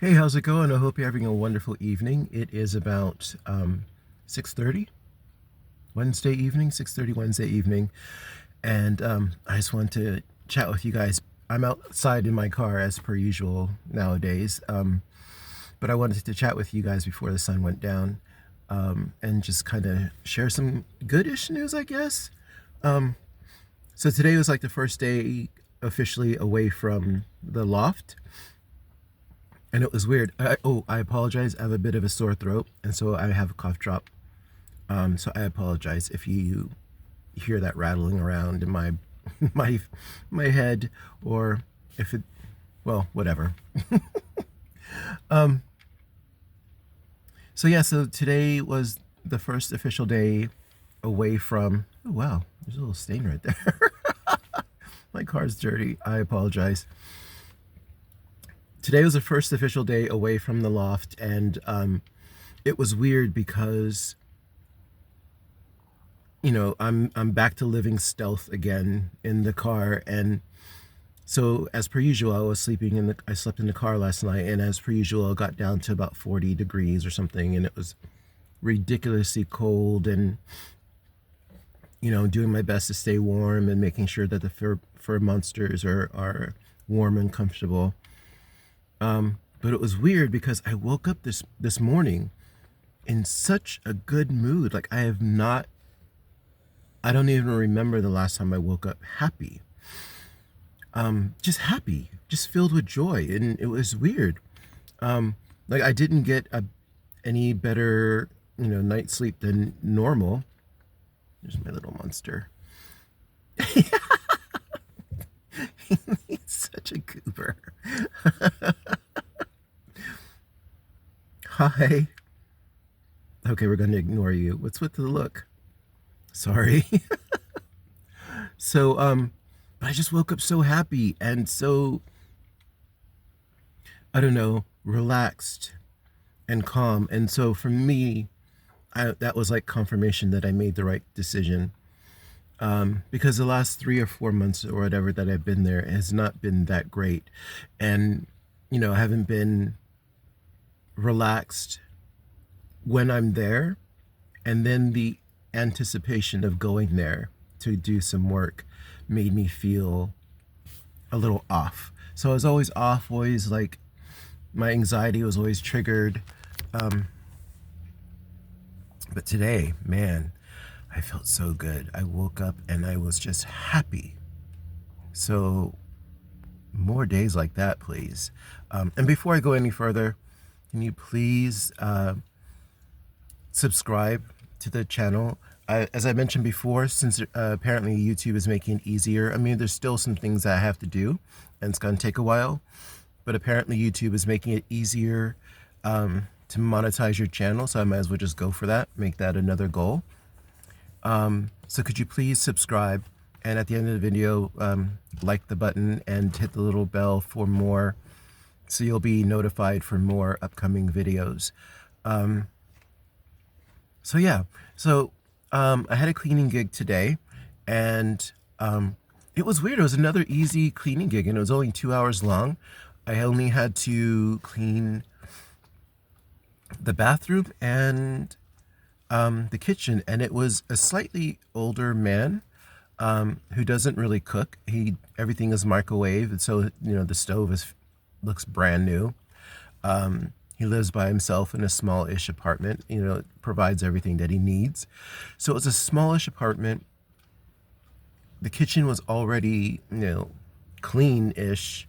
Hey, how's it going? I hope you're having a wonderful evening. It is about 6:30 Wednesday evening, 6:30 Wednesday evening, and I just want to chat with you guys. I'm outside in my car as per usual nowadays, but I wanted to chat with you guys before the sun went down, and just kind of share some goodish news, I guess. Um, so today was like the first day officially away from the loft. And it was weird. I apologize. I have a bit of a sore throat, and so I have a cough drop. So I apologize if you hear that rattling around in my my my head, or if it, well, whatever. Um, so yeah, so today was the first official day away from. Oh, wow, there's a little stain right there. My car's dirty. I apologize. Today was the first official day away from the loft, and it was weird because I'm back to living stealth again in the car. And so as per usual, I slept in the car last night, and as per usual, I got down to about 40 degrees or something, and it was ridiculously cold. And doing my best to stay warm and making sure that the fur monsters are warm and comfortable. But it was weird because I woke up this morning in such a good mood. Like, I don't even remember the last time I woke up happy. Just happy, just filled with joy, and it was weird. Like, I didn't get any better, night's sleep than normal. There's my little monster. He's such a goober. Hi. Okay, we're gonna ignore you. What's with the look? Sorry. So, but I just woke up so happy and so, I don't know, relaxed and calm. And so for me, that was like confirmation that I made the right decision. Because the last 3 or 4 months or whatever that I've been there has not been that great. And, I haven't been relaxed when I'm there. And then the anticipation of going there to do some work made me feel a little off. So I was always off, always like my anxiety was always triggered. Um, but today, man, I felt so good. I woke up and I was just happy. So more days like that, please. And before I go any further, can you please subscribe to the channel? As I mentioned before, since apparently YouTube is making it easier. I mean, there's still some things that I have to do, and it's going to take a while. But apparently YouTube is making it easier to monetize your channel, so I might as well just go for that, make that another goal. So could you please subscribe, and at the end of the video, like the button and hit the little bell for more, so you'll be notified for more upcoming videos. So yeah, so I had a cleaning gig today, and it was weird. It was another easy cleaning gig, and it was only 2 hours long. I only had to clean the bathroom and the kitchen, and it was a slightly older man who doesn't really cook. Everything is microwave, and so the stove looks brand new. He lives by himself in a small-ish apartment. Provides everything that he needs. So it was a smallish apartment. The kitchen was already clean-ish.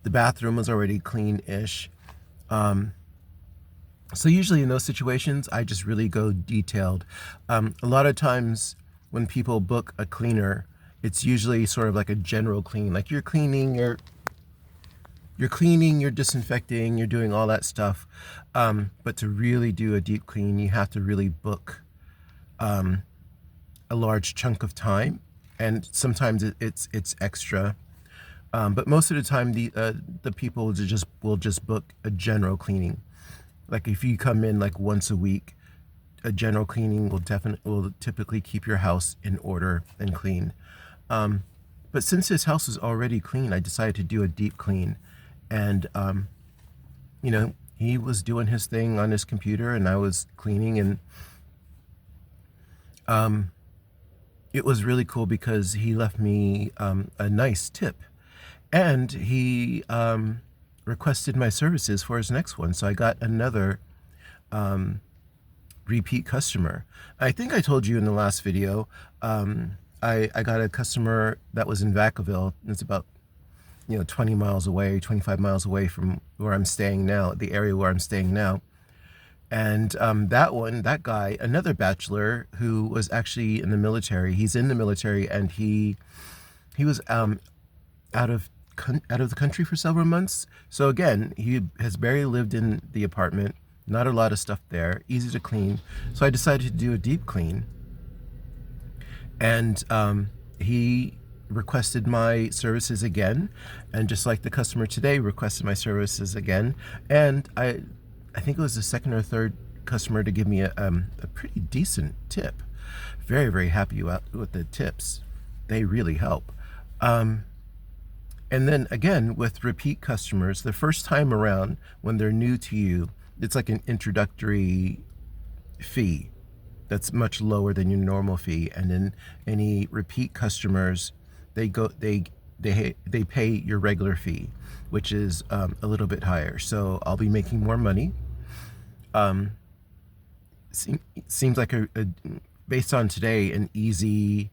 The bathroom was already clean-ish. So usually in those situations, I just really go detailed. A lot of times when people book a cleaner, it's usually sort of like a general clean. Like you're cleaning, you're disinfecting, you're doing all that stuff. But to really do a deep clean, you have to really book a large chunk of time. And sometimes it's extra. But most of the time, the people will just book a general cleaning. Like if you come in like once a week, a general cleaning will typically keep your house in order and clean. But since his house was already clean, I decided to do a deep clean, and he was doing his thing on his computer and I was cleaning, and um, it was really cool because he left me a nice tip, and he requested my services for his next one. So I got another repeat customer. I think I told you in the last video, I got a customer that was in Vacaville. It's about 20 miles away, 25 miles away from where I'm staying now, the area where I'm staying now. And that guy, another bachelor who was actually in the military. He's in the military, and he was out of the country for several months. So again, he has barely lived in the apartment. Not a lot of stuff there, easy to clean. So I decided to do a deep clean, and he requested my services again, and just like the customer today requested my services again. And I think it was the second or third customer to give me a pretty decent tip. Very, very happy with the tips. They really help. And then again, with repeat customers, the first time around when they're new to you, it's like an introductory fee that's much lower than your normal fee. And then any repeat customers, they pay your regular fee, which is a little bit higher. So I'll be making more money. Seems like based on today, an easy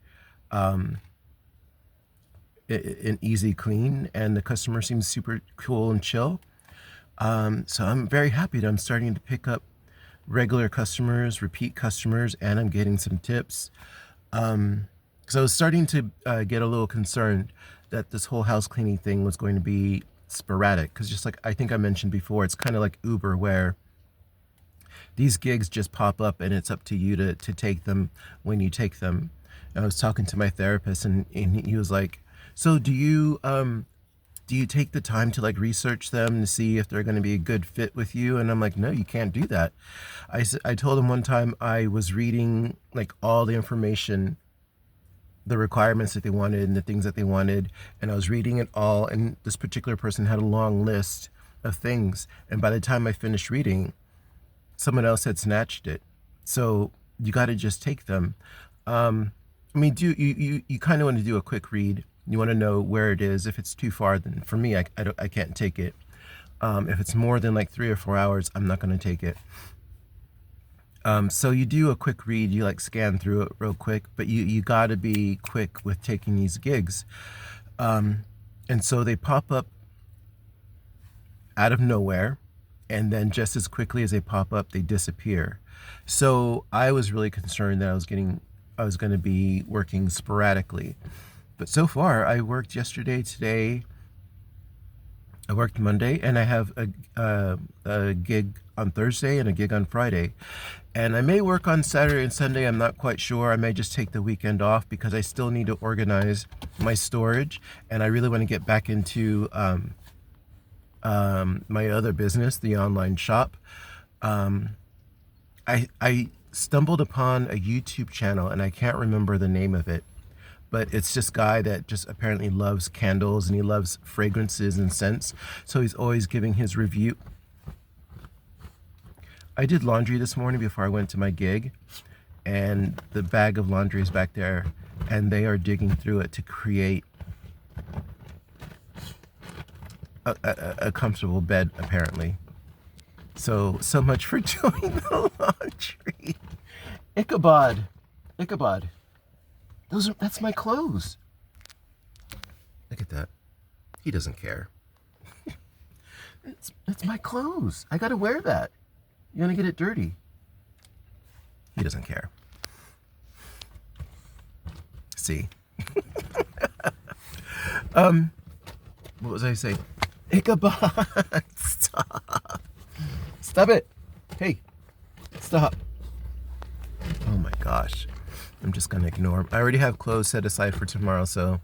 clean, and the customer seems super cool and chill. So I'm very happy that I'm starting to pick up regular customers, repeat customers, and I'm getting some tips. Because I was starting to get a little concerned that this whole house cleaning thing was going to be sporadic. Because just like I think I mentioned before, it's kind of like Uber, where these gigs just pop up and it's up to you to take them when you take them. And I was talking to my therapist, and he was like, so do you take the time to like research them to see if they're going to be a good fit with you? And I'm like, no, you can't do that. I told him one time I was reading like all the information, the requirements that they wanted and the things that they wanted, and I was reading it all, and this particular person had a long list of things, and by the time I finished reading, someone else had snatched it. So you got to just take them. I mean, you kind of want to do a quick read. You want to know where it is. If it's too far, then for me, I can't take it. If it's more than like 3 or 4 hours, I'm not going to take it. So you do a quick read, you like scan through it real quick, but you got to be quick with taking these gigs. And so they pop up out of nowhere, and then just as quickly as they pop up, they disappear. So I was really concerned that I was going to be working sporadically. But so far, I worked yesterday, today, I worked Monday, and I have a gig on Thursday and a gig on Friday. And I may work on Saturday and Sunday, I'm not quite sure. I may just take the weekend off because I still need to organize my storage, and I really want to get back into my other business, the online shop. I stumbled upon a YouTube channel, and I can't remember the name of it, but it's this guy that just apparently loves candles, and he loves fragrances and scents. So he's always giving his review. I did laundry this morning before I went to my gig, and the bag of laundry is back there, and they are digging through it to create a comfortable bed, apparently. So much for doing the laundry. Ichabod. That's my clothes. Look at that. He doesn't care. That's my clothes. I gotta wear that. You're gonna get it dirty. He doesn't care. See? What was I saying? Ichabod! Stop! Stop it! Hey! Stop! Oh my gosh. I'm just gonna ignore him. I already have clothes set aside for tomorrow, so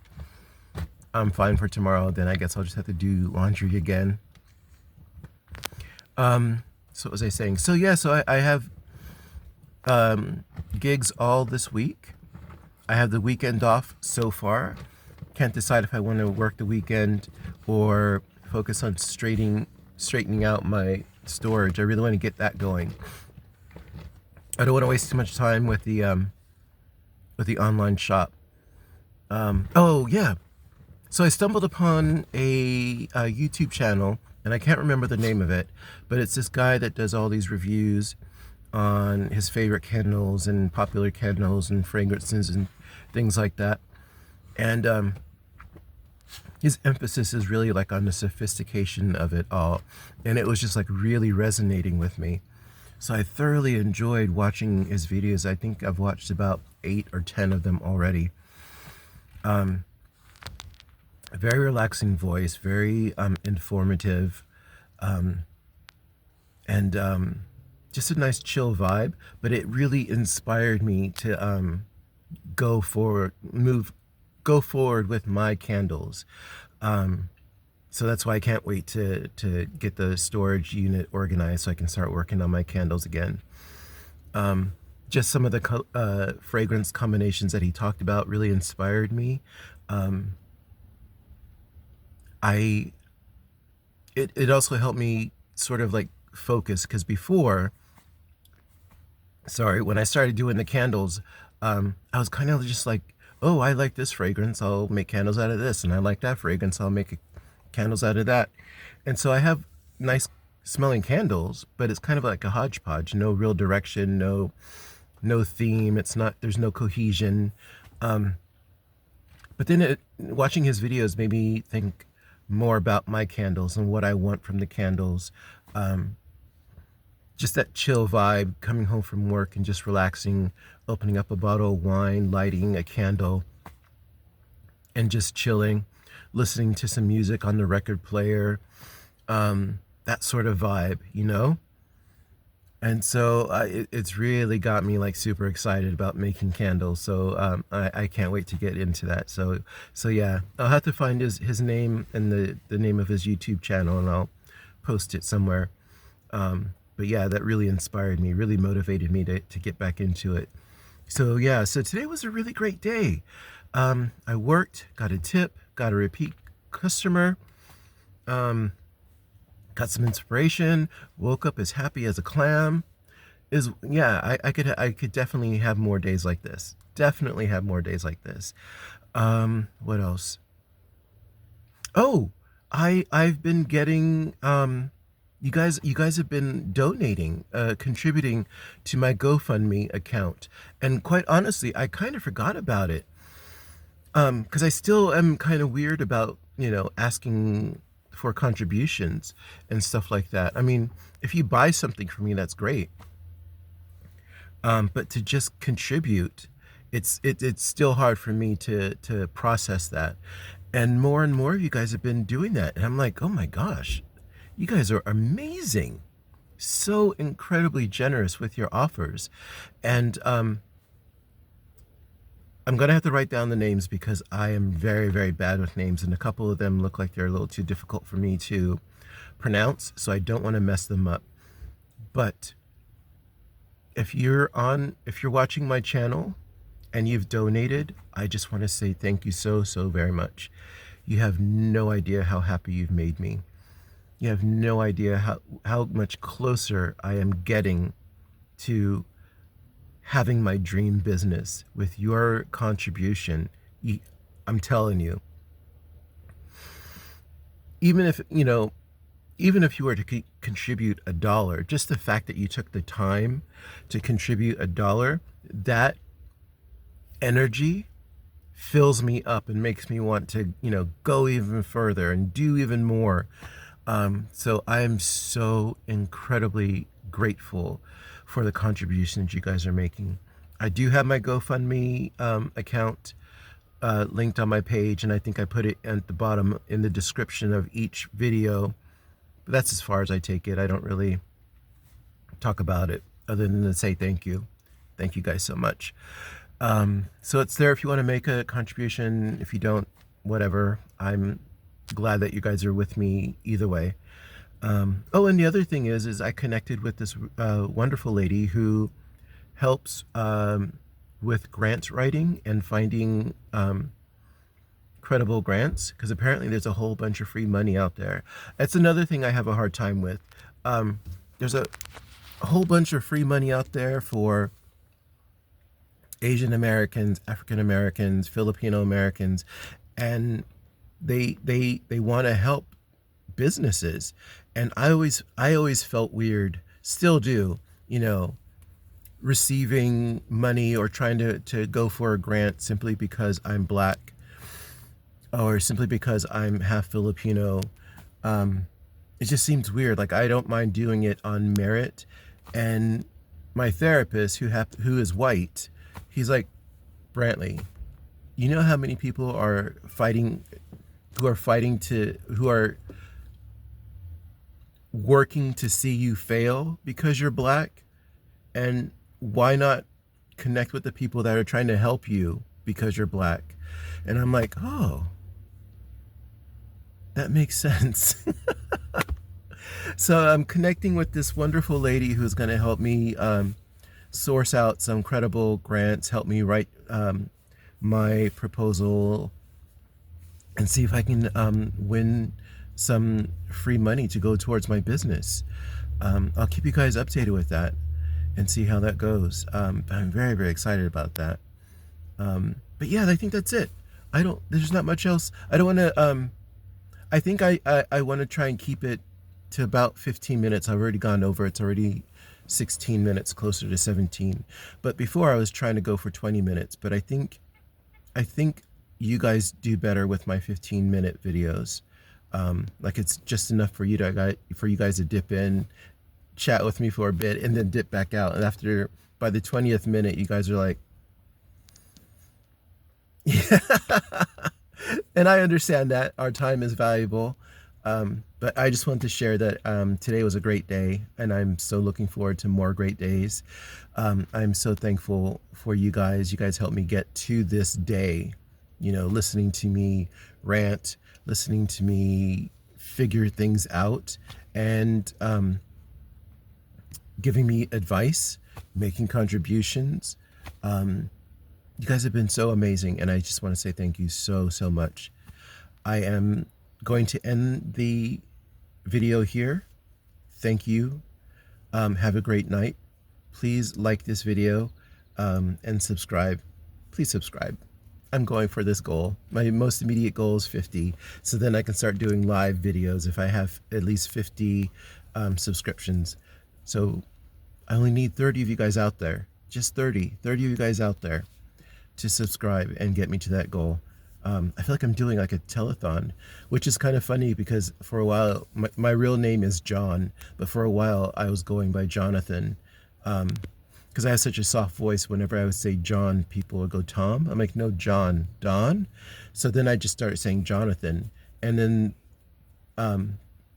I'm fine for tomorrow. Then I guess I'll just have to do laundry again. So what was I saying? So yeah, so I have gigs all this week. I have the weekend off so far. Can't decide if I want to work the weekend or focus on straightening out my storage. I really want to get that going. I don't want to waste too much time with the online shop. Oh yeah, so I stumbled upon a YouTube channel, and I can't remember the name of it, but it's this guy that does all these reviews on his favorite candles and popular candles and fragrances and things like that. And his emphasis is really like on the sophistication of it all. And it was just like really resonating with me. So I thoroughly enjoyed watching his videos. I think I've watched about 8 or 10 of them already. Very relaxing voice, very informative, and just a nice chill vibe. But it really inspired me to go forward with my candles. So that's why I can't wait to get the storage unit organized so I can start working on my candles again. Just some of the fragrance combinations that he talked about really inspired me. It also helped me sort of like focus, because before, when I started doing the candles, I was kind of just like, oh, I like this fragrance, I'll make candles out of this, and I like that fragrance, I'll make candles out of that. And so I have nice smelling candles, but it's kind of like a hodgepodge, no real direction, no theme, there's no cohesion. But then watching his videos made me think more about my candles and what I want from the candles. Just that chill vibe, coming home from work and just relaxing, opening up a bottle of wine, lighting a candle, and just chilling, listening to some music on the record player, that sort of vibe, you know? And so it's really got me like super excited about making candles. So I can't wait to get into that. So yeah, I'll have to find his name and the name of his YouTube channel, and I'll post it somewhere. But yeah, that really inspired me, really motivated me to get back into it. So yeah, so today was a really great day. I worked, got a tip, got a repeat customer, got some inspiration, woke up as happy as a clam. I could definitely have more days like this. Definitely have more days like this. What else? Oh, I've been getting you guys have been donating, contributing to my GoFundMe account. And quite honestly, I kind of forgot about it. Because I still am kind of weird about, asking for contributions and stuff like that. I mean, if you buy something for me, that's great. But to just contribute, it's still hard for me to process that. And more of you guys have been doing that. And I'm like, oh my gosh, you guys are amazing. So incredibly generous with your offers. And I'm going to have to write down the names, because I am very, very bad with names, and a couple of them look like they're a little too difficult for me to pronounce, so I don't want to mess them up. But if you're watching my channel and you've donated, I just want to say thank you so very much. You have no idea how happy you've made me. You have no idea how much closer I am getting to having my dream business with your contribution. I'm telling you, even if you were to contribute $1, just the fact that you took the time to contribute $1, that energy fills me up and makes me want to, go even further and do even more. So I am so incredibly grateful for the contributions you guys are making. I do have my GoFundMe account linked on my page, and I think I put it at the bottom in the description of each video. But that's as far as I take it. I don't really talk about it other than to say thank you. Thank you guys so much. So it's there if you want to make a contribution. If you don't, whatever. I'm glad that you guys are with me either way. Oh, and the other thing is I connected with this wonderful lady who helps with grant writing and finding credible grants, because apparently there's a whole bunch of free money out there. That's another thing I have a hard time with. There's a whole bunch of free money out there for Asian Americans, African Americans, Filipino Americans, and they want to help businesses. And I always felt weird, still do, receiving money or trying to go for a grant simply because I'm black or simply because I'm half Filipino. It just seems weird. Like, I don't mind doing it on merit. And my therapist, who is white, he's like, Brantley, you know how many people are fighting, who are working to see you fail because you're black? And why not connect with the people that are trying to help you because you're black? And I'm like, oh, that makes sense. So I'm connecting with this wonderful lady who's going to help me source out some credible grants, help me write my proposal, and see if I can win some free money to go towards my business. I'll keep you guys updated with that and see how that goes. I'm very, very excited about that. But yeah, I think that's it. There's not much else. I don't want to, I think I want to try and keep it to about 15 minutes. I've already gone over. It's already 16 minutes, closer to 17. But before I was trying to go for 20 minutes. But I think you guys do better with my 15-minute videos. Like, it's just enough for you guys to dip in, chat with me for a bit, and then dip back out. And by the 20th minute, you guys are like, yeah. And I understand that our time is valuable. But I just wanted to share that today was a great day, and I'm so looking forward to more great days. I'm so thankful for you guys. You guys helped me get to this day, listening to me rant, listening to me figure things out, and giving me advice, making contributions. You guys have been so amazing, and I just want to say thank you so, so much. I am going to end the video here. Thank you. Have a great night. Please like this video and subscribe. Please subscribe. I'm going for this goal. My most immediate goal is 50. So then I can start doing live videos if I have at least 50 subscriptions. So I only need 30 of you guys out there. Just 30 of you guys out there to subscribe and get me to that goal. I feel like I'm doing like a telethon, which is kind of funny because for a while, my real name is John, but for a while I was going by Jonathan. Because I have such a soft voice, whenever I would say John, people would go, Tom? I'm like, no, John. Don? So then I just started saying Jonathan. And then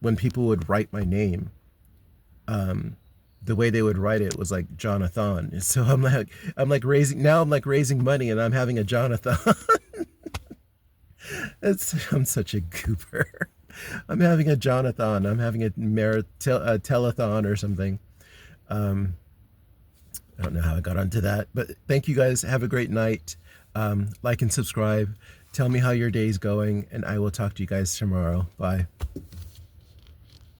when people would write my name, the way they would write it was like Jonathan. So I'm like raising money, and I'm having a Jonathan. I'm such a goober. I'm having a Jonathan. I'm having a telethon or something. I don't know how I got onto that, but thank you guys. Have a great night. Like and subscribe. Tell me how your day's going, and I will talk to you guys tomorrow. Bye.